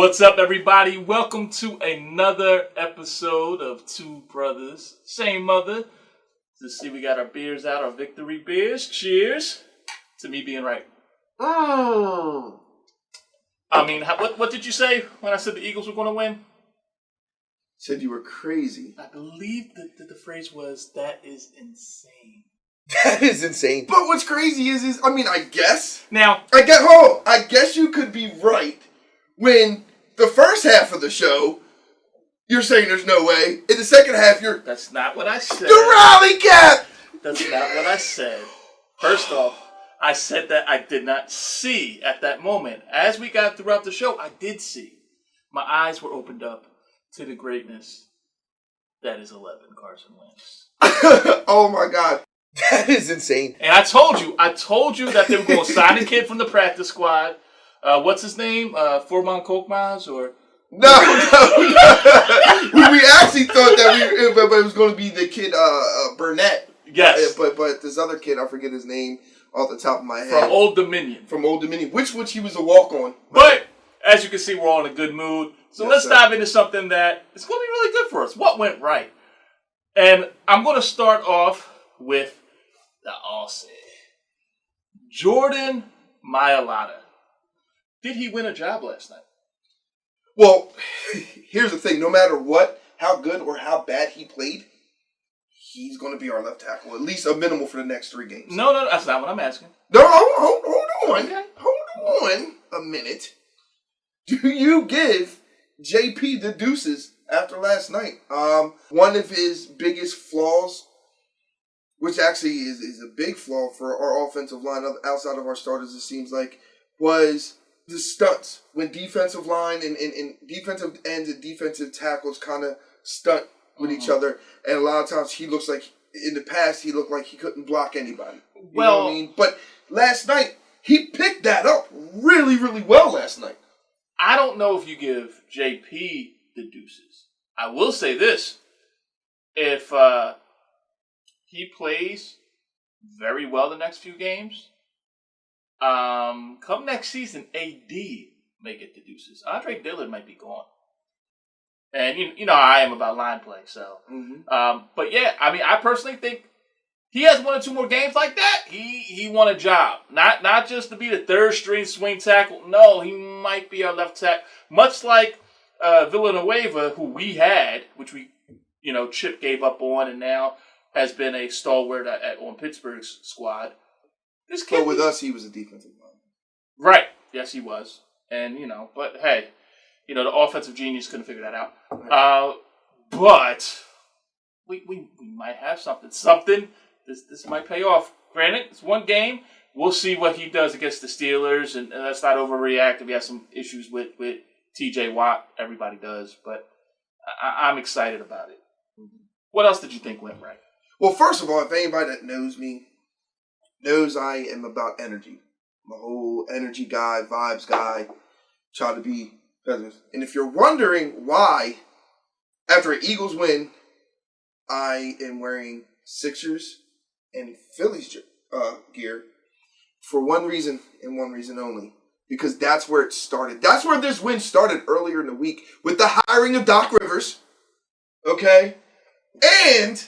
What's up, everybody? Welcome to another episode of Two Brothers, Same Mother. Let's see, we got our beers out, our victory beers. Cheers to me being right. I mean, what did you say when I said the Eagles were going to win? Said you were crazy. I believe that the phrase was, that is insane. That is insane. But what's crazy is I guess. Now, I guess you could be right when the first half of the show, you're saying there's no way. In the second half, that's not what I said. The rally cap! That's not what I said. First off, I said that I did not see at that moment. As we got throughout the show, I did see. My eyes were opened up to the greatness that is 11 Carson Wentz. Oh my God. That is insane. And I told you that they were going to sign a kid from the practice squad. What's his name? Forman Kokmaz or? No. We actually thought that it was going to be the kid, Burnett. Yes. But this other kid, I forget his name off the top of my head. From Old Dominion. Which he was a walk-on. But, as you can see, we're all in a good mood. So yes, let's sir. dive into something that is going to be really good for us. What went right? And I'm going to start off with the Aussie. Jordan Mailata. Did he win a job last night? Well, here's the thing. No matter how good or how bad he played, he's going to be our left tackle. At least a minimal for the next 3 games. No, that's not what I'm asking. No, hold on. Okay. Hold on a minute. Do you give JP the deuces after last night? One of his biggest flaws, which actually is a big flaw for our offensive line outside of our starters, it seems like, was the stunts. When defensive line and defensive ends and defensive tackles kind of stunt with each other. And a lot of times he looks like, in the past, he looked like he couldn't block anybody. You know what I mean? But last night, he picked that up really, really well last night. I don't know if you give JP the deuces. I will say this. If he plays very well the next few games, come next season, AD may get the deuces. Andre Dillard might be gone. And you know how I am about line play, so. Mm-hmm. But yeah, I mean, I personally think he has 1 or 2 more games like that. He won a job. Not just to be the third string swing tackle. No, he might be our left tackle. Much like Villanueva, who we had, which we, Chip gave up on and now has been a stalwart on Pittsburgh's squad. This kid, But with us, he was a defensive lineman. Right. Yes, he was. And, but hey, the offensive genius couldn't figure that out. Right. But we might have something. This might pay off. Granted, it's 1 game. We'll see what he does against the Steelers, and let's not overreact if he has some issues with TJ Watt. Everybody does, but I'm excited about it. What else did you think went right? Well, first of all, if anybody that knows me knows I am about energy. I'm a whole energy guy, vibes guy, try to be present. And if you're wondering why, after an Eagles win, I am wearing Sixers and Phillies gear for one reason and one reason only. Because that's where it started. That's where this win started earlier in the week with the hiring of Doc Rivers. Okay? And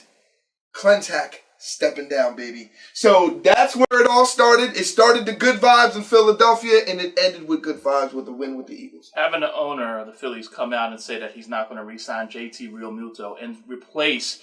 Clentak stepping down, baby. So that's where it all started. It started the good vibes in Philadelphia, and it ended with good vibes with the win with the Eagles. Having the owner of the Phillies come out and say that he's not going to re-sign JT Realmuto and replace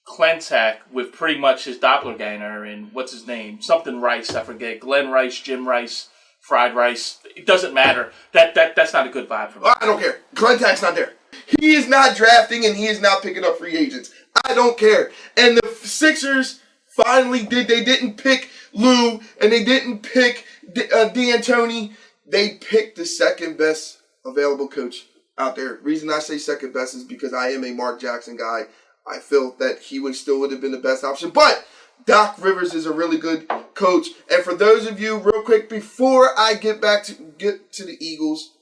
Clentak with pretty much his doppelganger and what's his name? Something Rice, I forget. Glenn Rice, Jim Rice, Fried Rice. It doesn't matter. That's not a good vibe for me. I don't care. Clentak's not there. He is not drafting, and he is not picking up free agents. I don't care. And the Sixers finally did. They didn't pick Lou, and they didn't pick D'Antoni. They picked the second best available coach out there. Reason I say second best is because I am a Mark Jackson guy. I feel that he would have been the best option. But Doc Rivers is a really good coach. And for those of you, real quick, before I get to the Eagles,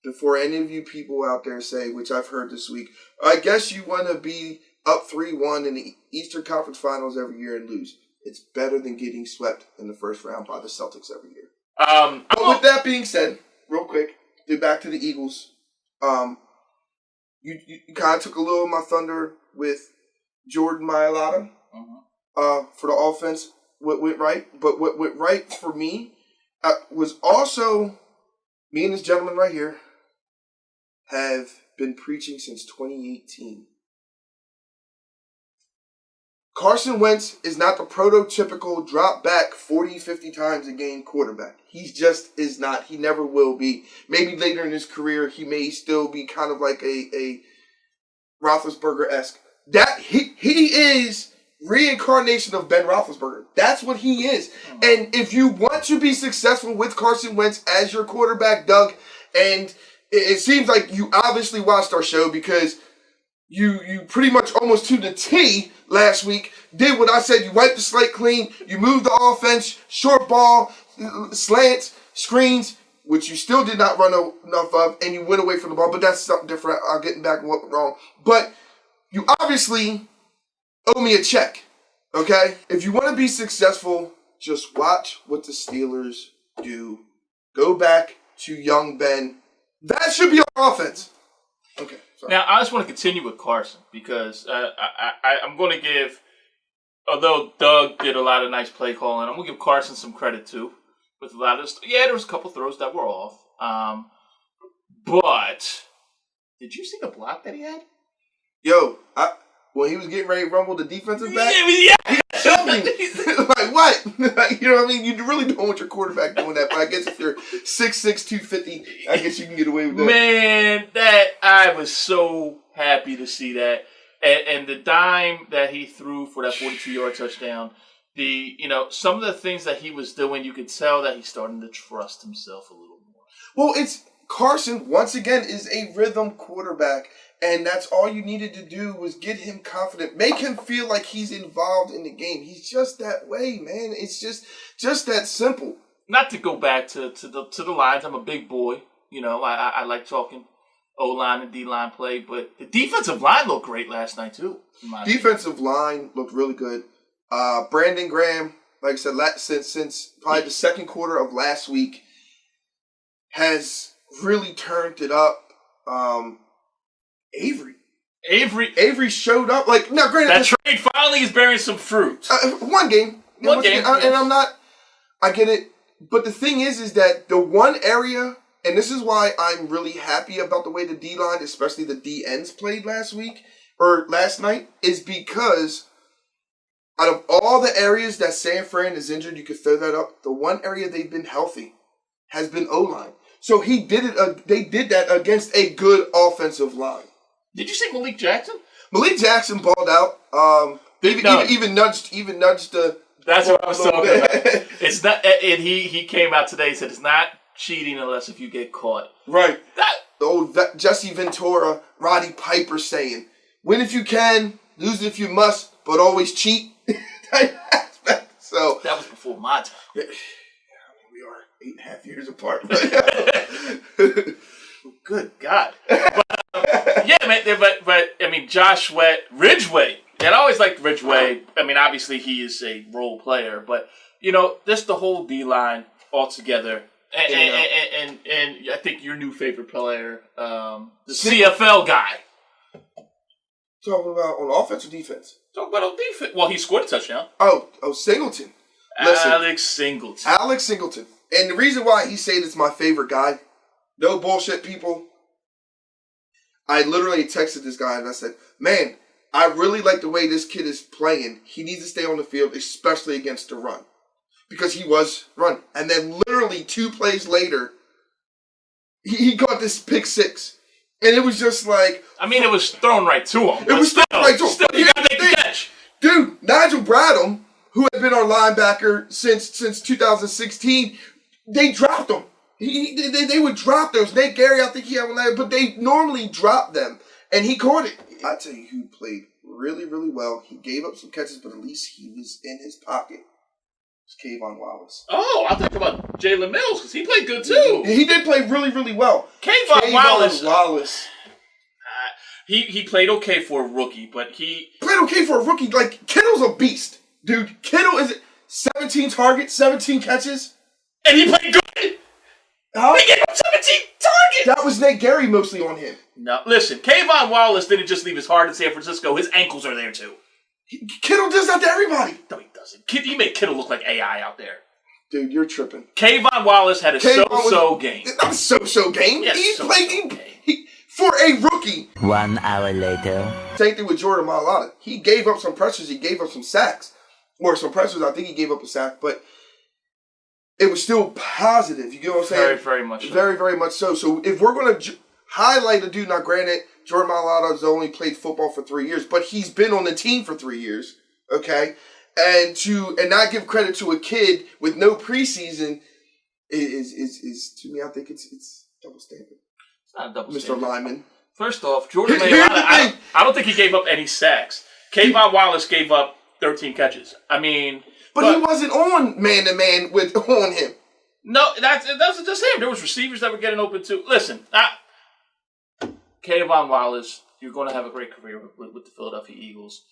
before any of you people out there say, which I've heard this week, I guess you want to be up 3-1 in the Eastern Conference Finals every year and lose. It's better than getting swept in the first round by the Celtics every year. But with that being said, real quick, back to the Eagles. You kind of took a little of my thunder with Jordan Mailata for the offense. What went right, but what went right for me was also me and this gentleman right here have been preaching since 2018. Carson Wentz is not the prototypical drop back 40, 50 times a game quarterback. He just is not. He never will be. Maybe later in his career, he may still be kind of like a Roethlisberger-esque. That he is reincarnation of Ben Roethlisberger. That's what he is. And if you want to be successful with Carson Wentz as your quarterback, Doug, and it seems like you obviously watched our show because you pretty much almost to the T last week did what I said. You wiped the slate clean. You moved the offense, short ball, slants, screens, which you still did not run enough of, and you went away from the ball. But that's something different. I'll get back on what went wrong. But you obviously owe me a check, okay? If you want to be successful, just watch what the Steelers do. Go back to young Ben. That should be our offense. Okay. Sorry. Now, I just want to continue with Carson because I'm going to give, although Doug did a lot of nice play calling, I'm going to give Carson some credit too. With a lot of this. Yeah, there was a couple throws that were off. But did you see the block that he had? Yo, when he was getting ready to rumble the defensive back, yeah. Show me. Like, what? You know what I mean? You really don't want your quarterback doing that. But I guess if you're 6'6", 250, I guess you can get away with that. Man, I was so happy to see that. And the dime that he threw for that 42-yard touchdown, some of the things that he was doing, you could tell that he's starting to trust himself a little more. Well, it's Carson, once again, is a rhythm quarterback. And that's all you needed to do was get him confident. Make him feel like he's involved in the game. He's just that way, man. It's just that simple. Not to go back to the lines. I'm a big boy. I like talking O-line and D-line play. But the defensive line looked great last night, too. Defensive line looked really good. Brandon Graham, like I said, since probably the second quarter of last week, has really turned it up. Avery showed up. Like, now, granted, that trade finally is bearing some fruit. One game. One game. Yes. And I get it. But the thing is that the one area, and this is why I'm really happy about the way the D-line, especially the D-ends, played last night, is because out of all the areas that San Fran is injured, you could throw that up, the one area they've been healthy has been O-line. So he did it. They did that against a good offensive line. Did you see Malik Jackson? Malik Jackson balled out. Even nudged the. That's what I was talking about. It's not, and he came out today and said it's not cheating unless if you get caught. Right. The old Jesse Ventura, Roddy Piper saying, "Win if you can, lose if you must, but always cheat." So that was before my time. Yeah, we are 8.5 years apart. Good God. Yeah, man, but I mean, Josh Ridgeway. And I always liked Ridgeway. I mean, obviously he is a role player, but just the whole D line altogether. And I think your new favorite player, the CFL guy. Talking about on offense or defense? Talking about on defense. Well, he scored a touchdown. Oh, Singleton. Listen, Alex Singleton. And the reason why he's saying it's my favorite guy, no bullshit, people. I literally texted this guy and I said, man, I really like the way this kid is playing. He needs to stay on the field, especially against the run. Because he was run. And then literally 2 plays later, he got this pick 6. And it was just like... I mean, it was thrown right to him. It was thrown right to him. Still, you got to make the catch. Dude, Nigel Bradham, who had been our linebacker since 2016, they dropped him. They would drop those. Nate Gary, I think he had one there, but they normally drop them. And he caught it. I tell you who played really, really well. He gave up some catches, but at least he was in his pocket. It's Kayvon Wallace. Oh, I'll talk about Jalen Mills because he played good too. He did play really, really well. Kayvon Wallace. He played okay for a rookie, but he played okay for a rookie. Like, Kittle's a beast, dude. Kittle is 17 targets, 17 catches, and he played good. Huh? He gave up 17 targets. That was Nate Gary mostly on him. No, listen, Kayvon Wallace didn't just leave his heart in San Francisco. His ankles are there too. Kittle does that to everybody. No, he doesn't. He made Kittle look like AI out there. Dude, you're tripping. Kayvon Wallace had a so-so game. Not a so-so game. He played for a rookie. 1 hour later. Same thing with Jordan Mailata. He gave up some pressures. He gave up some sacks. Or some pressures. I think he gave up a sack. But it was still positive. You get what I'm saying? Very, very much so. Very, very much so. So if we're going to highlight a dude, now granted, Jordan Mailata has only played football for 3 years. But he's been on the team for 3 years. Okay? And not give credit to a kid with no preseason is to me, I think it's double standard. It's not a double Mr. standard. Lyman. First off, Jordan Mailata, I don't think he gave up any sacks. Kayvon Wallace gave up 13 catches. I mean, but he wasn't on man-to-man on him. No, that wasn't just him. There was receivers that were getting open too. Listen, Kayvon Wallace, you're going to have a great career with the Philadelphia Eagles.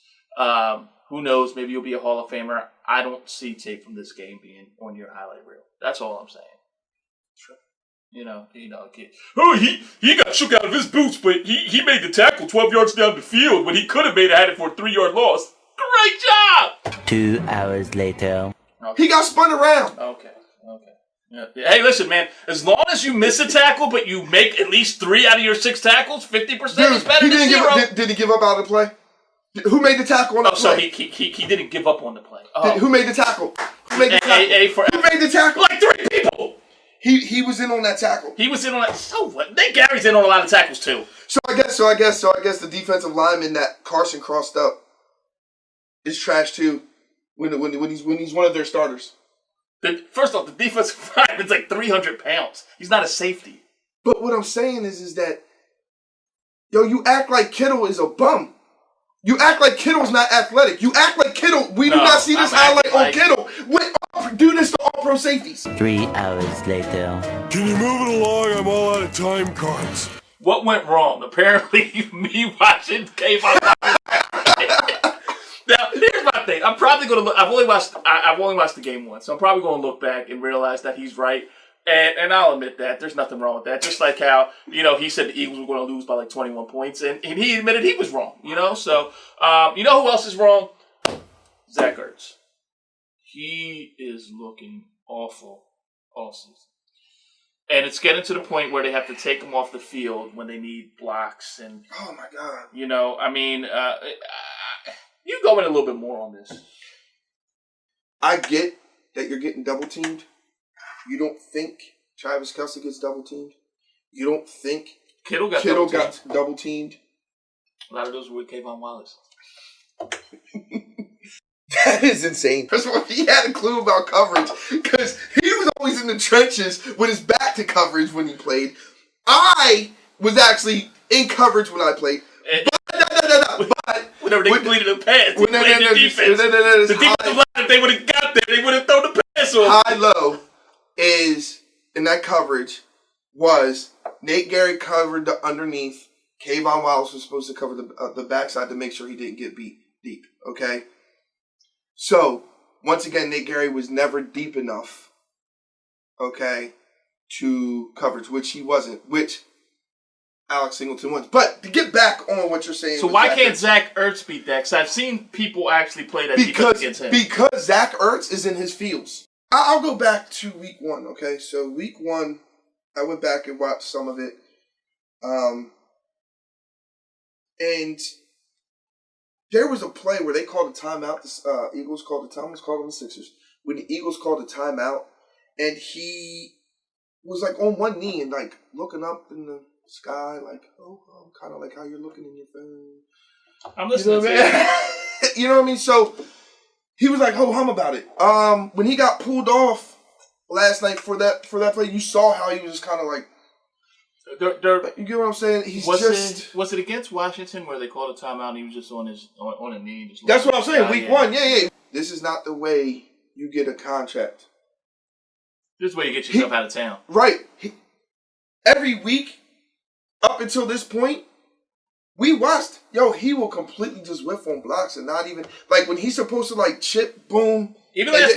Who knows? Maybe you'll be a Hall of Famer. I don't see tape from this game being on your highlight reel. That's all I'm saying. Sure. You know, kid. Oh, he got shook out of his boots, but he made the tackle 12 yards down the field when he could have had it for a 3-yard loss. Great job! 2 hours later. Okay. He got spun around. Okay. Yeah. Hey, listen, man. As long as you miss a tackle, but you make at least 3 out of your 6 tackles, 50% is better than 0. Did he give up out of the play? Who made the tackle on the play? So he didn't give up on the play. Who made the tackle? Who made the tackle? Who made the tackle? Like 3 people. He was in on that tackle. He was in on that. So what? Nate Gary's in on a lot of tackles too. So I guess the defensive lineman that Carson crossed up is trash too. When he's one of their starters. First off, the defensive lineman's like 300 pounds. He's not a safety. But what I'm saying is that you act like Kittle is a bum. You act like Kittle's not athletic. You act like Kittle. We do not see this highlight on Kittle. Do this to all pro safeties. 3 hours later. Can you move it along? I'm all out of time cards. What went wrong? Apparently, me watching Kayvon. Now, here's my thing. I'm probably going to look. I've only watched the game once, so I'm probably going to look back and realize that he's right. And I'll admit that. There's nothing wrong with that. Just like how, he said the Eagles were going to lose by like 21 points. And he admitted he was wrong, So, you know who else is wrong? Zach Ertz. He is looking awful all season. And it's getting to the point where they have to take him off the field when they need blocks. And oh, my God. You go in a little bit more on this. I get that you're getting double-teamed. You don't think Travis Kelce gets double-teamed? You don't think Kittle got double-teamed? A lot of those were with Kayvon Wallace. That is insane. First of all, he had a clue about coverage because he was always in the trenches with his back to coverage when he played. I was actually in coverage when I played. But whenever they completed the pass, the defensive line, if they would have got there, they would have thrown the pass over. High-low is, in that coverage, was Nate Gary covered the underneath. Kayvon Wallace was supposed to cover the backside to make sure he didn't get beat deep, okay? So, once again, Nate Gary was never deep enough, okay, to coverage, which he wasn't, which Alex Singleton was. But to get back on what you're saying. So why can't Zach Ertz beat that? Because I've seen people actually play that defense against him. Because Zach Ertz is in his fields. I'll go back to week 1, okay? So week 1, I went back and watched some of it. And there was a play where they called a timeout. The Eagles called a timeout. It was called on the Sixers. When the Eagles called a timeout, and he was like on one knee and like looking up in the sky, like, kind of like how you're looking in your phone. I'm listening to you. You know what I mean? So he was like ho-hum about it. When he got pulled off last night for that play, you saw how he was just kind of like. You get what I'm saying? Was it against Washington where they called a timeout and he was just on a knee? That's what I'm saying. Week 1, yeah. This is not the way you get a contract. This is the way you get yourself out of town. Right. Every week, up until this point, we watched, he will completely just whiff on blocks and not even, like when he's supposed to like chip, boom. Even last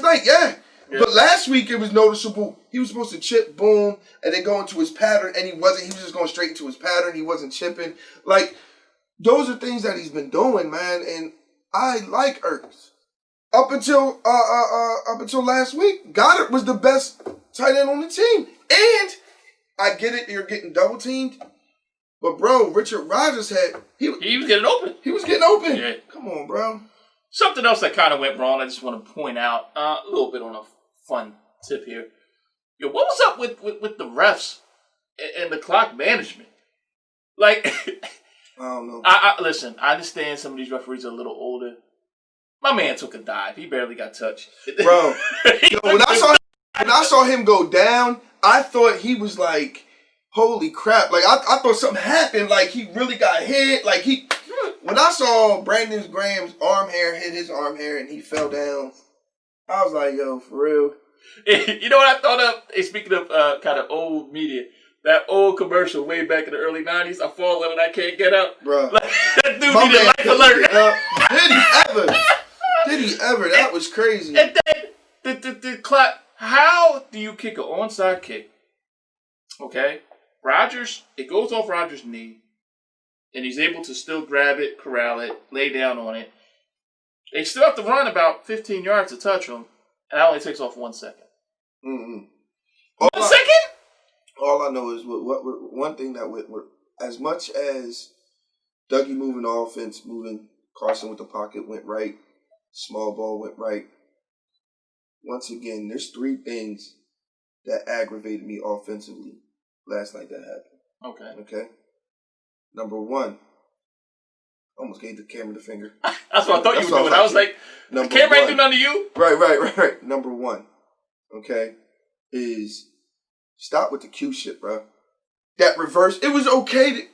night, yeah. Yeah. But last week it was noticeable. He was supposed to chip, boom, and then go into his pattern, and he wasn't. He was just going straight into his pattern. He wasn't chipping. Like, those are things that he's been doing, man. And I like Ertz. Up until last week, Goddard was the best tight end on the team. And I get it, you're getting double teamed. But bro, Richard Rodgers he was getting open. He was getting open. Yeah. Come on, bro. Something else that kind of went wrong, I just want to point out a little bit on a fun tip here. Yo, what was up with the refs and the clock management? Like, I don't know. Listen, I understand some of these referees are a little older. My man took a dive. He barely got touched. Bro, when I saw him go down, I thought he was like, holy crap. Like, I thought something happened. Like, he really got hit. Like, when I saw Brandon Graham's arm hair hit his arm hair and he fell down, I was like, yo, for real. You know what I thought of? Speaking of kind of old media, that old commercial way back in the early 90s, I fall in and I can't get up. Bro. Like, that dude needed life alert. Did he ever? That was crazy. And then the clock. How do you kick an onside kick? Okay. Rodgers, it goes off Rodgers' knee, and he's able to still grab it, corral it, lay down on it. They still have to run about 15 yards to touch him, and that only takes off 1 second. Mm-hmm. 1 second? All I know is one thing that as much as Dougie moving the offense, moving Carson with the pocket went right, small ball went right. Once again, there's three things that aggravated me offensively last night that happened. Okay. Number one, almost gave the camera the finger. That's what I thought you were doing. I was like, the camera ain't do nothing to you. Right. Number one, okay, is stop with the Q shit, bro. That reverse, it was okay to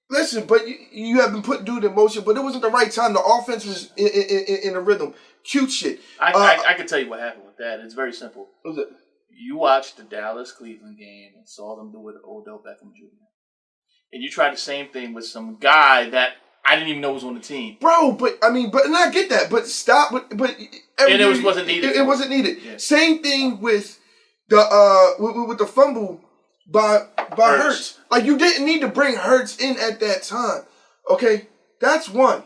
listen, but you have been putting dude in motion, but it wasn't the right time. The offense was in a rhythm. Cute shit. I can tell you what happened with that. It's very simple. What was it? You watched the Dallas-Cleveland game and saw them do it with Odell Beckham Jr. And you tried the same thing with some guy that I didn't even know was on the team. Bro, and I get that, but stop. But and it wasn't needed. It wasn't needed. Yeah. Same thing with the fumble by Hurts. Like, you didn't need to bring Hurts in at that time. Okay, that's one.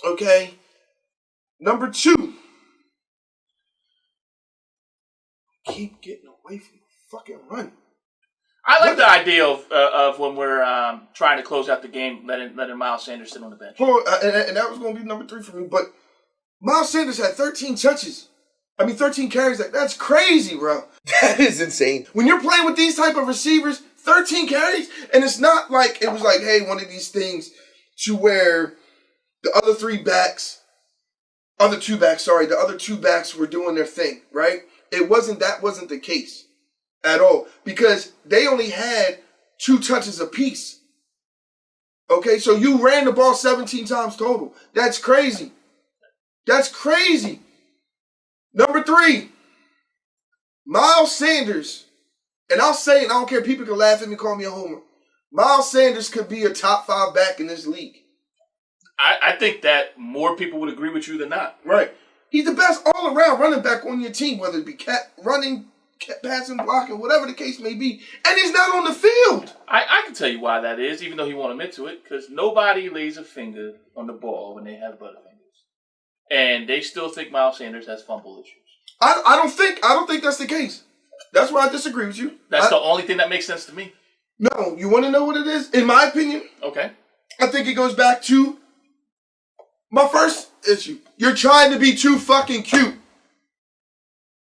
Okay, number two. Keep getting away from the fucking run. I like the idea of when we're trying to close out the game, letting Miles Sanders sit on the bench. And that was going to be number three for me. But Miles Sanders had 13 touches. 13 carries. That's crazy, bro. That is insane. When you're playing with these type of receivers, 13 carries, and it's not like it was like, hey, one of these things to where the other two backs were doing their thing, right? That wasn't the case at all, because they only had 2 touches apiece. Okay, so you ran the ball 17 times total. That's crazy. Number 3, Miles Sanders, and I'll say it, I don't care, people can laugh at me, call me a homer. Miles Sanders could be a top 5 back in this league. I think that more people would agree with you than not. Right. He's the best all-around running back on your team, whether it be running, passing, blocking, whatever the case may be. And he's not on the field. I can tell you why that is, even though he won't admit to it, because nobody lays a finger on the ball when they have butterfingers. And they still think Miles Sanders has fumble issues. I don't think that's the case. That's why I disagree with you. That's the only thing that makes sense to me. No, you want to know what it is? In my opinion, okay, I think it goes back to my first issue. You're trying to be too fucking cute,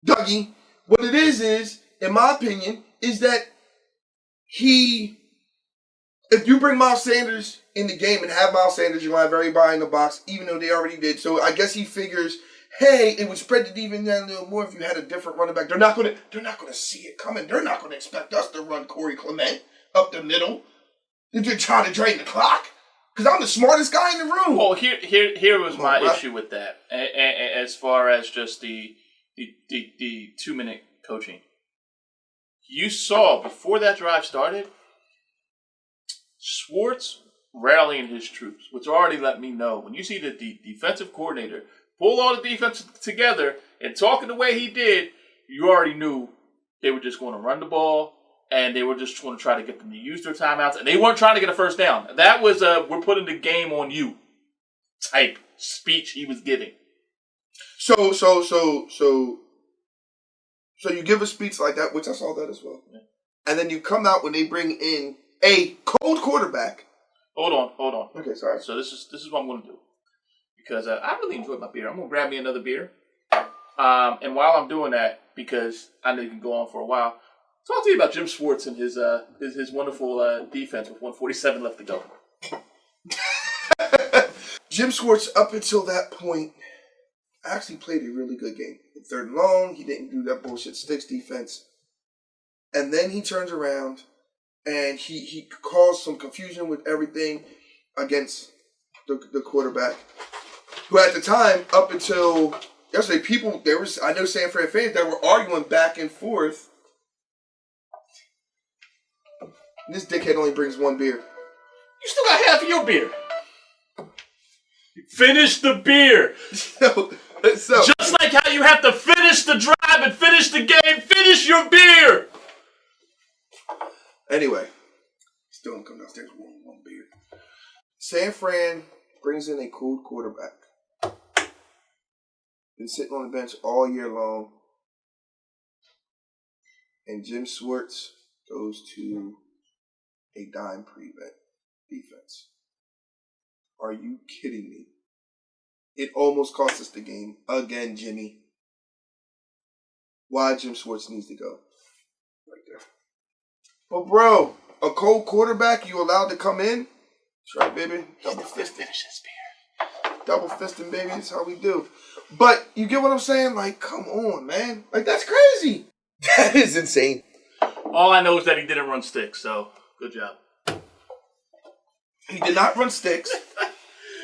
Dougie. What it is, in my opinion, is that if you bring Miles Sanders in the game and have Miles Sanders, you're going to have everybody in the box, even though they already did. So I guess he figures, hey, it would spread the defense down a little more if you had a different running back. They're not going to see it coming. They're not going to expect us to run Corey Clement up the middle. They're trying to drain the clock. Because I'm the smartest guy in the room. Well, here was my issue with that, as far as just the 2-minute coaching. You saw, before that drive started, Schwartz rallying his troops, which already let me know. When you see that the defensive coordinator pull all the defense together And talking the way he did, you already knew they were just going to run the ball, and they were just going to try to get them to use their timeouts, and they weren't trying to get a first down. That was we're putting the game on you type speech he was giving. So you give a speech like that, which I saw that as well. Yeah. And then you come out when they bring in a cold quarterback. Hold on. Okay, sorry. So this is what I'm going to do. Because I really enjoyed my beer. I'm going to grab me another beer. And while I'm doing that, because I know you can go on for a while, talk to you about Jim Schwartz and his wonderful defense with 147 left to go. Jim Schwartz, up until that point, actually played a really good game. In 3rd and long, he didn't do that bullshit sticks defense. And then he turns around and he caused some confusion with everything against the quarterback, who at the time, up until yesterday, I know San Fran fans that were arguing back and forth. And this dickhead only brings one beer. You still got half of your beer. Finish the beer. So, just like how you have to finish the drive and finish the game, finish your beer. Anyway, still don't come downstairs with one beer. San Fran brings in a cool quarterback. Been sitting on the bench all year long. And Jim Schwartz goes to a dime prevent defense. Are you kidding me? It almost cost us the game again, Jimmy. Why Jim Schwartz needs to go. Right there. But bro, a cold quarterback you allowed to come in? That's right, baby. Double fisting. Finish this beer. Double fisting, baby. That's how we do. But you get what I'm saying? Like, come on, man. Like, that's crazy. That is insane. All I know is that he didn't run sticks, so good job. He did not run sticks.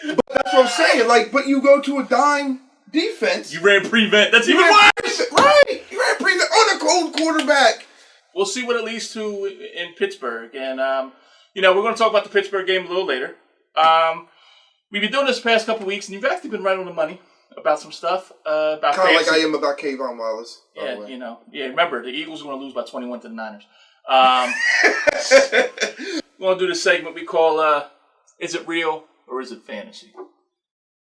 But that's what I'm saying. Like, but you go to a dime defense. You ran prevent. That's even worse. Right. You ran prevent on a cold quarterback. We'll see what it leads to in Pittsburgh. And, we're going to talk about the Pittsburgh game a little later. We've been doing this the past couple weeks, and you've actually been right on the money about some stuff. About kind of like I am about Kayvon Wallace. Yeah, remember, the Eagles are going to lose by 21 to the Niners. We're going to do this segment we call, Is It Real or Is It Fantasy?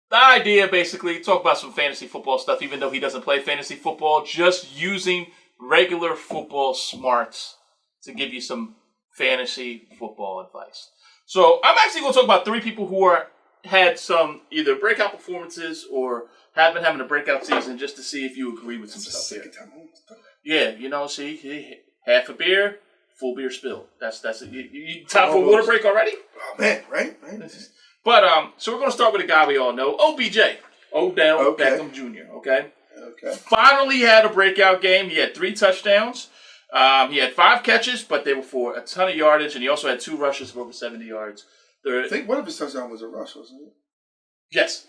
The idea, basically, talk about some fantasy football stuff, even though he doesn't play fantasy football, just using regular football smarts to give you some fantasy football advice. So I'm actually going to talk about 3 people who had some either breakout performances or have been having a breakout season, just to see if you agree with some stuff here. Yeah, see, half a beer, full beer spill. That's it. You time for a water break already? Oh man, right? But so we're going to start with a guy we all know, OBJ, Odell Beckham Jr. Okay. Finally had a breakout game. He had 3 touchdowns. He had 5 catches, but they were for a ton of yardage, and he also had 2 rushes for over 70 yards. I think one of his touchdowns was a rush, wasn't it? Yes.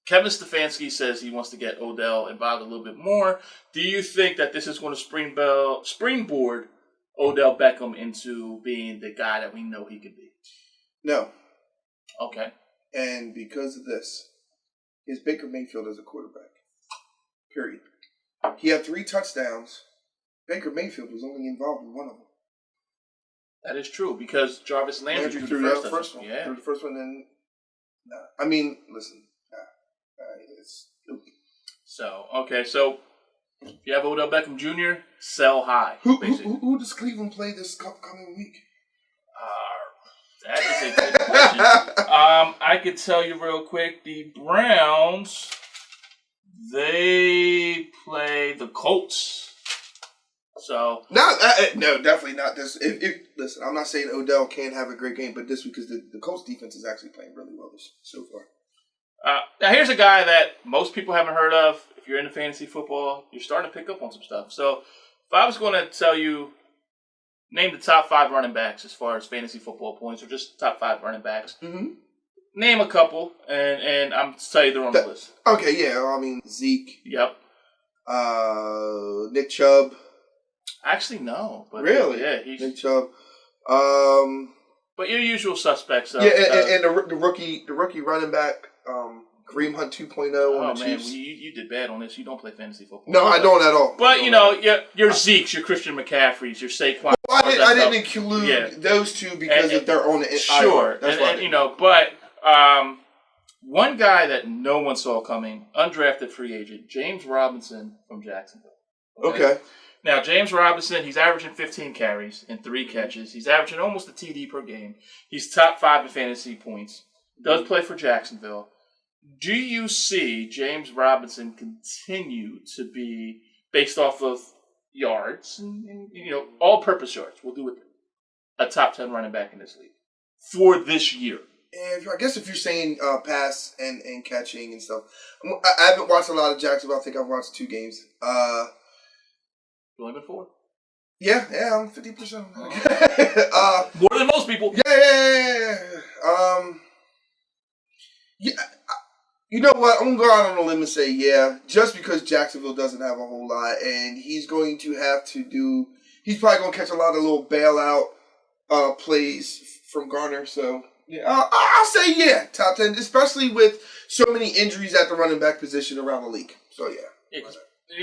Kevin Stefanski says he wants to get Odell involved a little bit more. Do you think that this is going to springboard Odell Beckham into being the guy that we know he could be? No. Okay. And because of this, is Baker Mayfield as a quarterback. Period. He had 3 touchdowns. Baker Mayfield was only involved in one of them. That is true, because Jarvis Landry threw the first one. Yeah. Threw the first one, and I mean, listen. It's stupid. So if you have Odell Beckham Jr., sell high. Who does Cleveland play this upcoming week? That is a good question. I could tell you real quick. The Browns, they play the Colts. So no, definitely not this. Listen, I'm not saying Odell can't have a great game, but this because the Colts defense is actually playing really well so far. Now here's a guy that most people haven't heard of. If you're into fantasy football, you're starting to pick up on some stuff. So if I was going to tell you, name the top 5 running backs as far as fantasy football points, or just top 5 running backs. Mm-hmm. Name a couple, and I'm tell you they're on the list. Okay, yeah. I mean Zeke. Yep. Nick Chubb. Actually, no. But really? Yeah, Nick Chubb. But your usual suspects. And the rookie running back, Kareem Hunt 2.0 Oh, on the man, Chiefs. you did bad on this. You don't play fantasy football. No, I don't at all. But, your Zeke's, your Christian McCaffrey's, your Saquon. Well, I didn't include those two because of their own. Sure. That's why. But one guy that no one saw coming, undrafted free agent, James Robinson from Jacksonville. Okay. Now, James Robinson, he's averaging 15 carries and 3 catches. He's averaging almost a TD per game. He's top 5 in fantasy points. Does play for Jacksonville. Do you see James Robinson continue to be based off of yards and all-purpose yards? We'll do it. A top 10 running back in this league for this year. I guess if you're saying pass and catching and stuff, I haven't watched a lot of Jacksonville. I think I've watched 2 games. Only been 4. Yeah, I'm 50% on that. More than most people. Yeah. You know what? I'm going to go out on a limb and say just because Jacksonville doesn't have a whole lot, and he's going to have to do. He's probably going to catch a lot of little bailout plays from Garner. So yeah, I'll say top 10, especially with so many injuries at the running back position around the league. So yeah.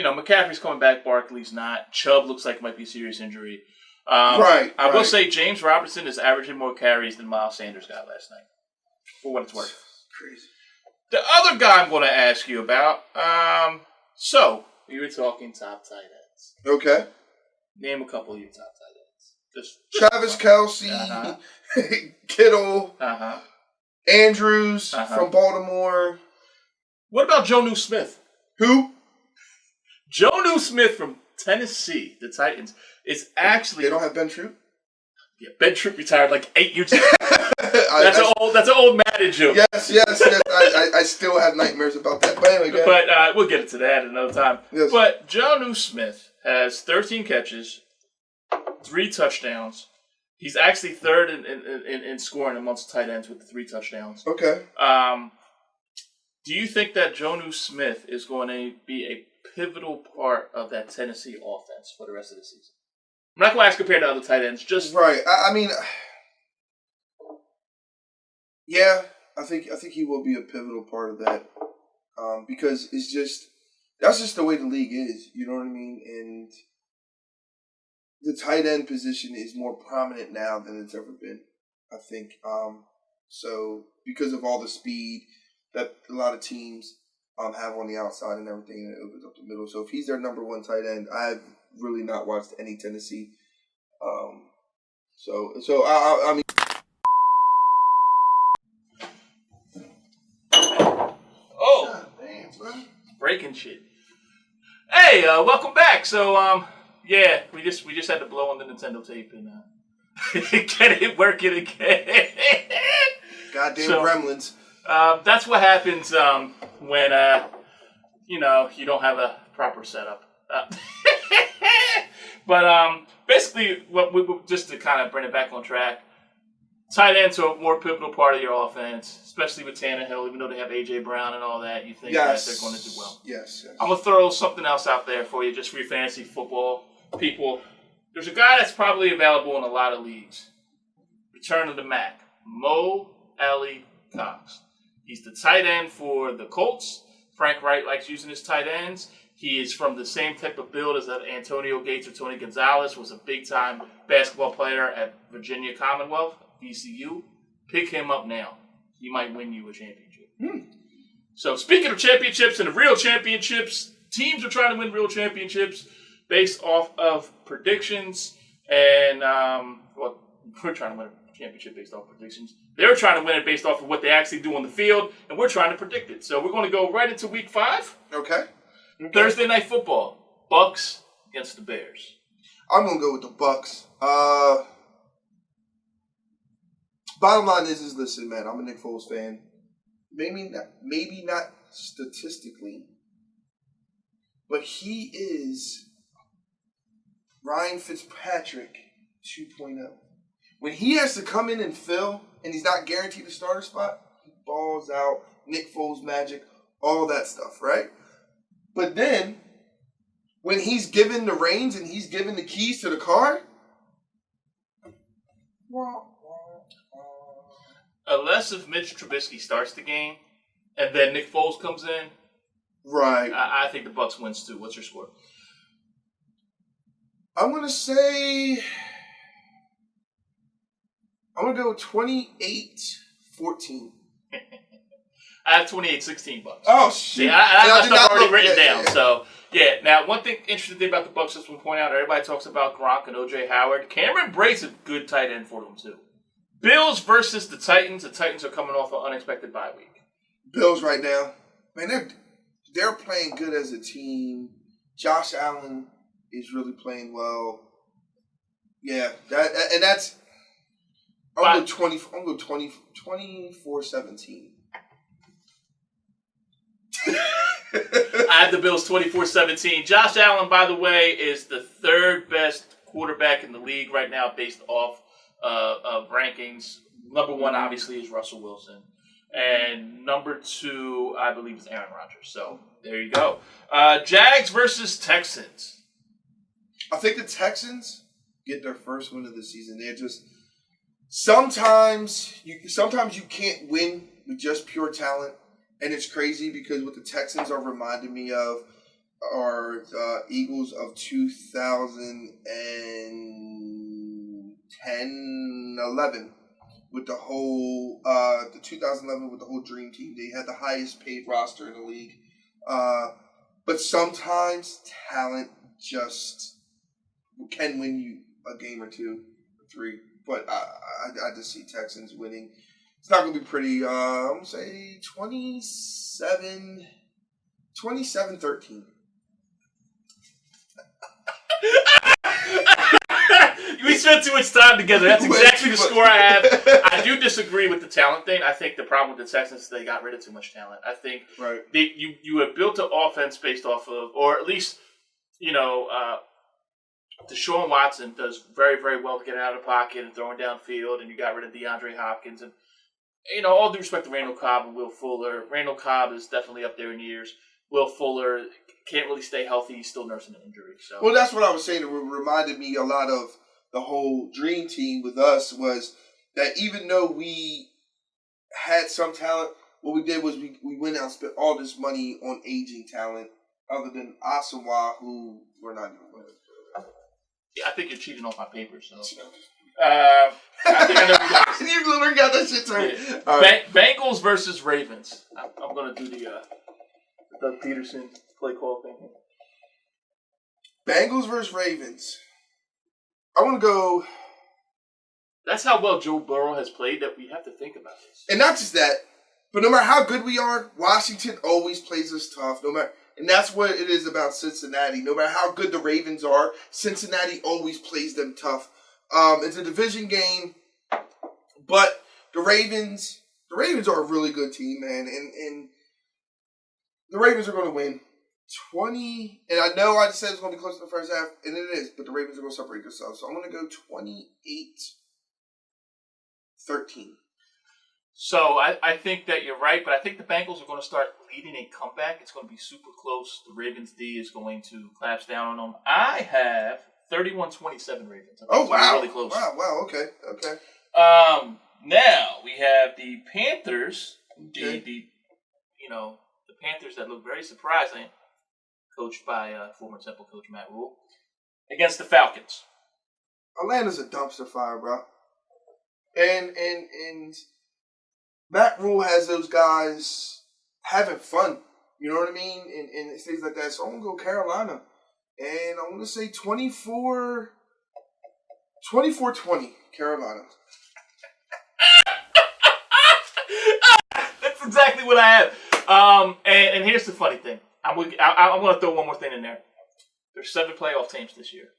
McCaffrey's coming back. Barkley's not. Chubb looks like it might be a serious injury. I will say James Robinson is averaging more carries than Miles Sanders got last night, for what it's worth. Crazy. The other guy I'm going to ask you about. So we were talking top tight ends. Okay. Name a couple of your top tight ends. Just Travis Kelce, Kittle, Andrews from Baltimore. What about Jonnu Smith? Who? Jonnu Smith from Tennessee, the Titans, is actually. They don't have Ben Troop? Yeah, Ben Troop retired like 8 years ago. That's an old Madden joke. Yes. I still have nightmares about that. But anyway, we'll get into that another time. Yes. But Jonnu Smith has 13 catches, 3 touchdowns. He's actually third in scoring amongst tight ends with the 3 touchdowns. Okay. Do you think that Jonnu Smith is going to be a pivotal part of that Tennessee offense for the rest of the season? I'm not going to ask compared to other tight ends. Just right. I mean, yeah, I think he will be a pivotal part of that because that's just the way the league is. You know what I mean? And the tight end position is more prominent now than it's ever been. I think so because of all the speed that a lot of teams have on the outside and everything, and it opens up the middle. So if he's their number 1 tight end, I've really not watched any Tennessee. So I mean. Oh, God damn, bro. Breaking shit. Hey, welcome back. So we just had to blow on the Nintendo tape and get it working again. Goddamn gremlins. That's what happens when you don't have a proper setup. But basically, just to kind of bring it back on track, tight ends are a more pivotal part of your offense, especially with Tannehill. Even though they have A.J. Brown and all that, you think that they're going to do well. Yes. I'm going to throw something else out there for you, just for your fantasy football people. There's a guy that's probably available in a lot of leagues. Return of the Mac, Mo Alley Cox. He's the tight end for the Colts. Frank Wright likes using his tight ends. He is from the same type of build as Antonio Gates or Tony Gonzalez, was a big-time basketball player at Virginia Commonwealth, VCU. Pick him up now. He might win you a championship. So speaking of championships and the real championships, teams are trying to win real championships based off of predictions. And, we're trying to win a championship based off predictions. They're trying to win it based off of what they actually do on the field, and we're trying to predict it. So we're going to go right into week 5. Okay. Thursday night football. Bucks against the Bears. I'm going to go with the Bucks. Bottom line is listen, man, I'm a Nick Foles fan. Maybe not statistically, but he is Ryan Fitzpatrick 2.0. When he has to come in and fill, and he's not guaranteed a starter spot, he balls out, Nick Foles magic, all that stuff, right? But then, when he's given the reins and he's given the keys to the car, unless if Mitch Trubisky starts the game and then Nick Foles comes in, Right. I think the Bucs wins too. What's your score? I'm going to say... I'm going to go 28-14. I have 28-16 Bucs. Oh, shit. Yeah, I have my stuff already written down. Yeah. So, yeah. Now, one thing interesting thing about the Bucs, just want to point out, everybody talks about Gronk and O.J. Howard. Cameron Brate's a good tight end for them, too. Bills versus the Titans. The Titans are coming off an unexpected bye week. Bills right now, man, they're playing good as a team. Josh Allen is really playing well. Yeah, that's... I'm going 24-17. I have the Bills 24-17. Josh Allen, by the way, is the third best quarterback in the league right now based off of rankings. Number one, obviously, is Russell Wilson. And number two, I believe, is Aaron Rodgers. So, there you go. Jags versus Texans. I think the Texans get their first win of the season. They're just... Sometimes you can't win with just pure talent. And it's crazy because what the Texans are reminding me of are the Eagles of 2010-11 with the whole the 2011 with the whole dream team. They had the highest paid roster in the league. But sometimes talent just can win you a game or two or three. But I just see Texans winning. It's not going to be pretty. I'm going to say 27-13. We spent too much time together. That's exactly the score I have. I do disagree with the talent thing. I think the problem with the Texans is they got rid of too much talent. I think you have built an offense based off of, or at least, Deshaun Watson does very, very well to get out of the pocket and throwing downfield, and you got rid of DeAndre Hopkins. And, all due respect to Randall Cobb and Will Fuller, Randall Cobb is definitely up there in years. Will Fuller can't really stay healthy. He's still nursing an injury. So. Well, that's what I was saying. It reminded me a lot of the whole dream team with us was that even though we had some talent, what we did was we went out and spent all this money on aging talent other than Asamoah, who we're not even with. Yeah, I think you're cheating off my paper, so. I think I know you You literally got that shit turned. Yeah. Right. Bengals versus Ravens. I'm going to do the Doug Peterson play call thing. Bengals versus Ravens. I want to go. That's how well Joe Burrow has played that we have to think about this. And not just that, but no matter how good we are, Washington always plays us tough. And that's what it is about Cincinnati. No matter how good the Ravens are, Cincinnati always plays them tough. It's a division game, but the Ravens are a really good team, man. And the Ravens are going to win 20. And I know I just said it's going to be close to the first half, and it is, but the Ravens are going to separate themselves. So I'm going to go 28-13. So I think that you're right, but I think the Bengals are going to start leading a comeback. It's going to be super close. The Ravens D is going to collapse down on them. I have 31-27 Ravens. Oh, wow. Really close. Wow. Okay. Now we have the Panthers. Okay. The Panthers that look very surprising, coached by former Temple coach Matt Rule, against the Falcons. Atlanta's a dumpster fire, bro. And Matt Rule has those guys having fun. You know what I mean? And things like that. So I'm going to go Carolina. And I'm going to say 24-20 Carolina. That's exactly what I have. And here's the funny thing. I'm going to throw one more thing in there. There's 7 playoff teams this year.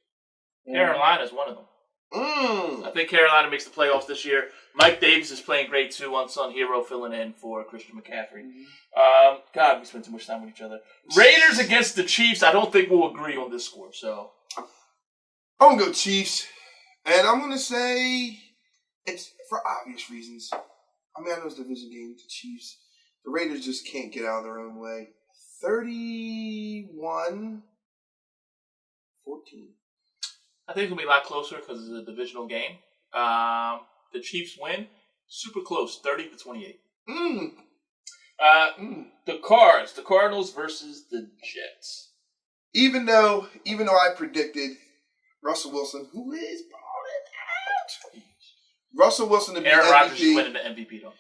Carolina's one of them. I think Carolina makes the playoffs this year. Mike Davis is playing great too, unsung hero, filling in for Christian McCaffrey. God, we spent too much time with each other. Raiders against the Chiefs. I don't think we'll agree on this score. So I'm going to go Chiefs. And I'm going to say it's for obvious reasons. I mean, I know it's a division game with the Chiefs. The Raiders just can't get out of their own way. 31-14. I think it's going to be a lot closer because it's a divisional game. The Chiefs win. Super close, 30-28. The Cards. The Cardinals versus the Jets. Even though I predicted Russell Wilson, who is balling out, Russell Wilson to be Aaron MVP. Rodgers is winning the MVP, though.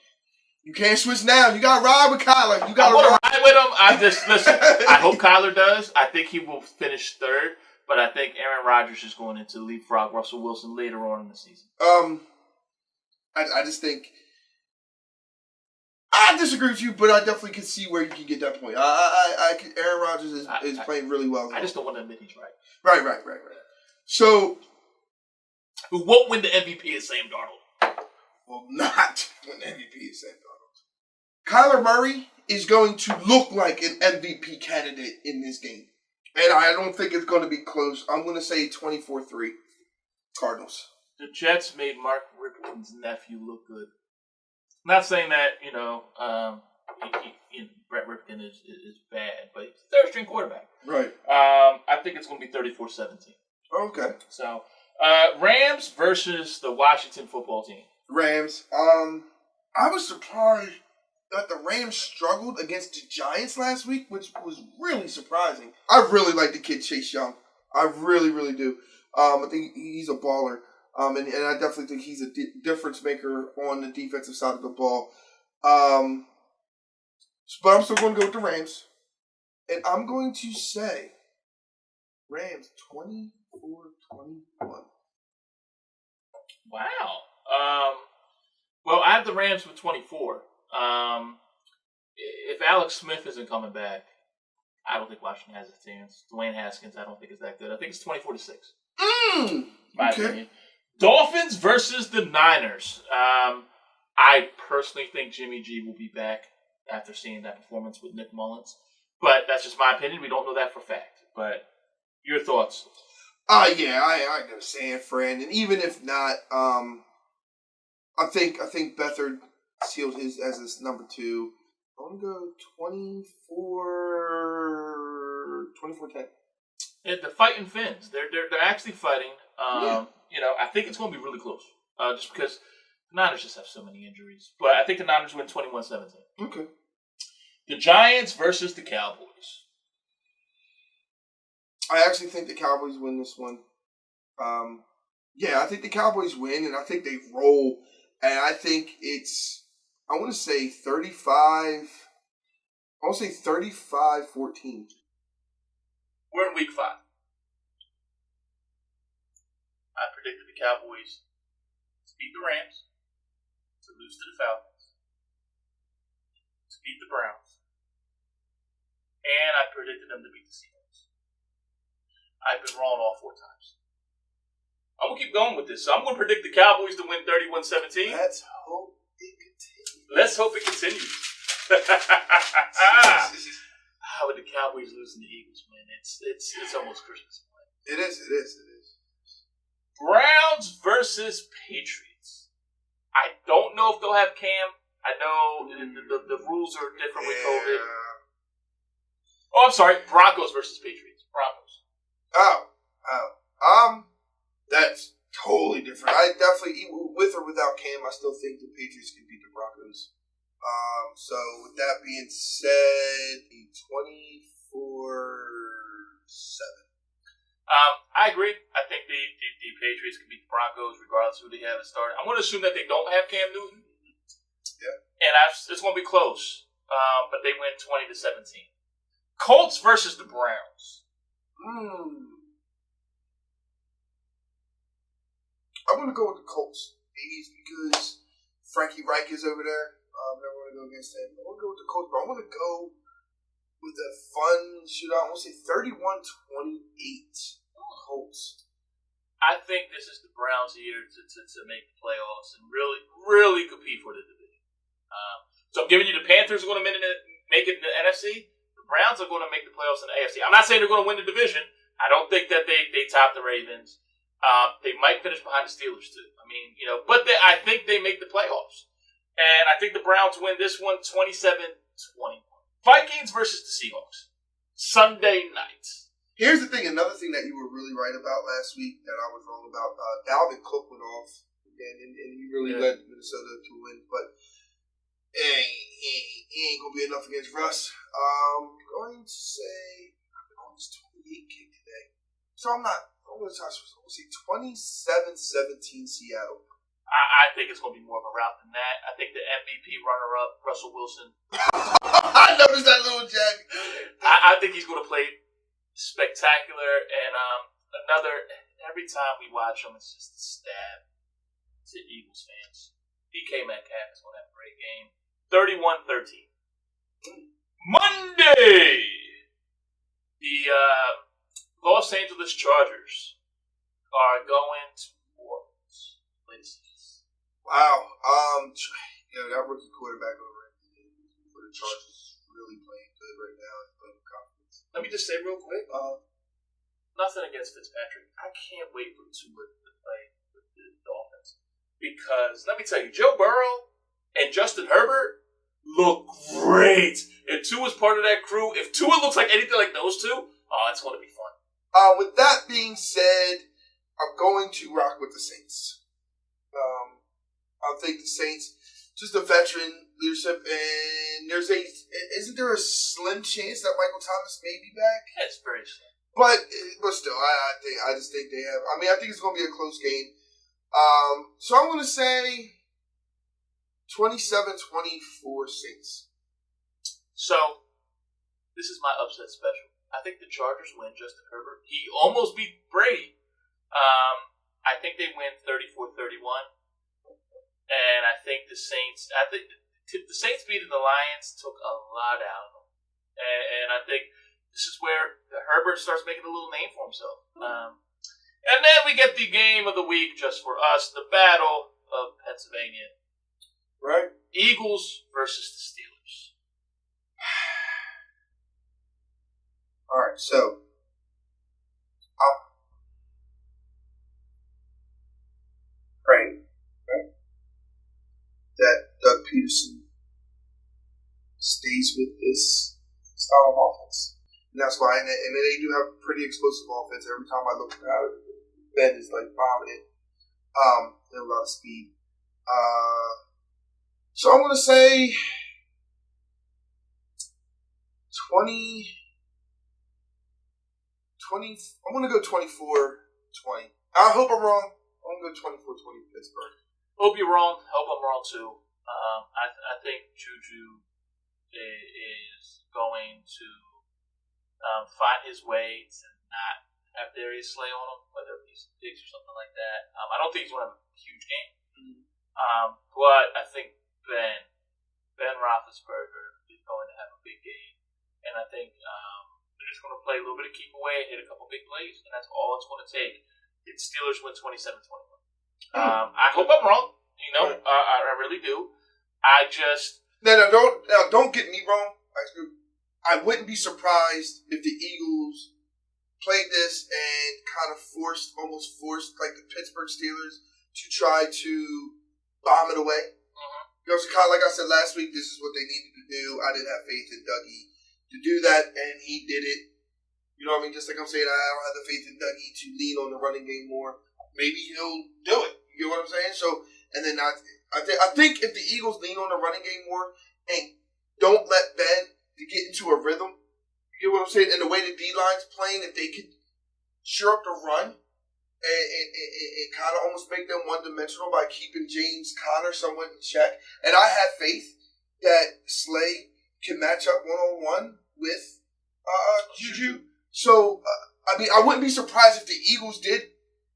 You can't switch now. You got to ride with Kyler. You got I want to to ride with him. I just listen. I hope Kyler does. I think he will finish third, but I think Aaron Rodgers is going into leapfrog Russell Wilson later on in the season. I just think I disagree with you, but I definitely can see where you can get that point. Aaron Rodgers is playing really well. I just don't want to admit he's right. Right. So, who won't win the MVP is Sam Darnold. Will not win the MVP is Sam Darnold. Kyler Murray is going to look like an MVP candidate in this game. And I don't think it's going to be close. I'm going to say 24-3 Cardinals. The Jets made Mark Ripken's nephew look good. Not saying that, Brett Ripken is bad, but he's a third-string quarterback. Right. I think it's going to be 34-17. Okay. So, Rams versus the Washington football team. Rams. I was surprised that the Rams struggled against the Giants last week, which was really surprising. I really like the kid Chase Young. I really, really do. I think he's a baller. And I definitely think he's a difference maker on the defensive side of the ball. But I'm still going to go with the Rams. And I'm going to say Rams 24-21. Wow. Well, I have the Rams with 24. If Alex Smith isn't coming back, I don't think Washington has a chance. Dwayne Haskins, I don't think is that good. I think it's 24-6. My opinion. Dolphins versus the Niners. I personally think Jimmy G will be back after seeing that performance with Nick Mullins. But that's just my opinion. We don't know that for fact. But your thoughts? Yeah, I go San Fran. And even if not, I think Beathard sealed his as his number 2. I'm going to go 24-10. The Fighting Finns. They're actually fighting. I think it's going to be really close. Just because the Niners just have so many injuries. But I think the Niners win 21-17. Okay. The Giants versus the Cowboys. I actually think the Cowboys win this one. I think the Cowboys win, and I think they roll. And I think it's, I want to say 35. I want to say 35-14. We're in week 5. I predicted the Cowboys to beat the Rams, to lose to the Falcons, to beat the Browns, and I predicted them to beat the Seahawks. I've been wrong all 4 times. I'm going to keep going with this. So I'm going to predict the Cowboys to win 31-17. Let's hope it continues. Let's hope it continues. How would the Cowboys lose and the Eagles win? It's almost Christmas. It is. Browns versus Patriots. I don't know if they'll have Cam. I know the rules are different with COVID. Oh, I'm sorry. Broncos versus Patriots. Broncos. That's totally different. I definitely, with or without Cam, I still think the Patriots can beat the Broncos. So with that being said, 24-7. I agree. I think the Patriots can beat the Broncos regardless of who they have at start. I'm going to assume that they don't have Cam Newton. Yeah. And it's going to be close. But they win 20-17. Colts versus the Browns. I'm going to go with the Colts. Maybe it's because Frankie Reich is over there. I'm never going to go against him. I'm going to go with the Colts, but I'm going to go with a fun shootout. I want to say 31-28 Colts. I think this is the Browns' year to make the playoffs and really, really compete for the division. So I'm giving you the Panthers are going to make it in the NFC. The Browns are going to make the playoffs in the AFC. I'm not saying they're going to win the division. I don't think that they top the Ravens. They might finish behind the Steelers too. But I think they make the playoffs. And I think the Browns win this one 27-21. Vikings versus the Seahawks. Sunday night. Here's the thing, another thing that you were really right about last week that I was wrong about. Dalvin Cook went off, and he really led Minnesota to win. But he ain't gonna be enough against Russ. I'm going to say I'm on this 28 kick today. So I'm going to say 27-17 Seattle. I think it's going to be more of a rout than that. I think the MVP runner-up, Russell Wilson. I noticed that little jab. I think he's going to play spectacular. And every time we watch him, it's just a stab to Eagles fans. DK Metcalf is going to have a great game. 31-13. Monday! The Los Angeles Chargers are going to New Orleans. Wow. That rookie quarterback over for the Chargers is really playing good right now. He's playing with confidence. Let me just say real quick, nothing against Fitzpatrick. I can't wait for Tua to play with the Dolphins. Because, let me tell you, Joe Burrow and Justin Herbert look great. If Tua's part of that crew, if Tua looks like anything like those two, it's going to be fun. With that being said, I'm going to rock with the Saints. I'll take the Saints. Just a veteran leadership, and isn't there a slim chance that Michael Thomas may be back? That's very slim. But still, I just think they have. I think it's going to be a close game. So I'm going to say 27-24 Saints. So this is my upset special. I think the Chargers win. Justin Herbert, he almost beat Brady. I think they win 34-31. And I think the Saints beating the Lions took a lot out of them. And I think this is where Herbert starts making a little name for himself. And then we get the game of the week just for us, the Battle of Pennsylvania. Right. Eagles versus the Steelers. All right, so praying that Doug Peterson stays with this style of offense. And that's why, and they do have pretty explosive offense. Every time I look at it, Ben is like vomiting. They have a lot of speed. So I'm going to say 20. I'm going to go 24-20. I hope I'm wrong. I'm going to go 24-20 Pittsburgh. Hope you're wrong. Hope I'm wrong too. I think Juju is going to find his way to not have Darius Slay on him, whether he's picks or something like that. I don't think he's going to have a huge game. But I think Ben Roethlisberger is going to have a big game. And I think they're just going to play a little bit of keep away and hit a couple big plays, and that's all it's going to take. The Steelers win 27-21. I hope I'm wrong. I really do. Don't get me wrong. I wouldn't be surprised if the Eagles played this and kind of almost forced like the Pittsburgh Steelers to try to bomb it away. Kind of like I said last week, this is what they needed to do. I didn't have faith in Dougie to do that, and he did it. You know what I mean? Just like I'm saying, I don't have the faith in Dougie to lean on the running game more. Maybe he'll do it. You know what I'm saying? So, and then I think if the Eagles lean on the running game more and don't let Ben to get into a rhythm, you know what I'm saying? And the way the D-line's playing, if they could shore up the run and kind of almost make them one-dimensional by keeping James Conner somewhat in check. And I have faith that Slay can match up one-on-one with Juju. So, I wouldn't be surprised if the Eagles did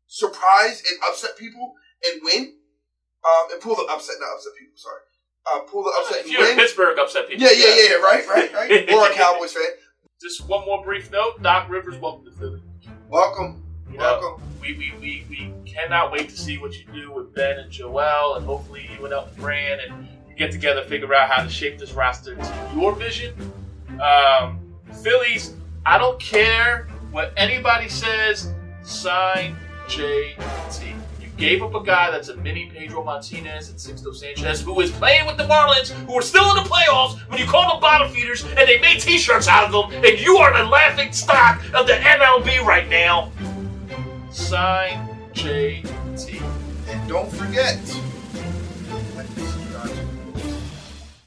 surprise and upset people and win. And pull the upset, not upset people, sorry. Pull the upset and win. If you're in Pittsburgh, upset people. Yeah, right. Or a Cowboys fan. Just one more brief note. Doc Rivers, welcome to Philly. Welcome. We cannot wait to see what you do with Ben and Joel, and hopefully you and Elton Brand and you get together, figure out how to shape this roster to your vision. Phillies, I don't care what anybody says, sign JT. You gave up a guy that's a mini Pedro Martinez and Sixto Sanchez, who is playing with the Marlins, who are still in the playoffs when you call them bottom feeders, and they made t-shirts out of them, and you are the laughing stock of the MLB right now. Sign JT. And don't forget,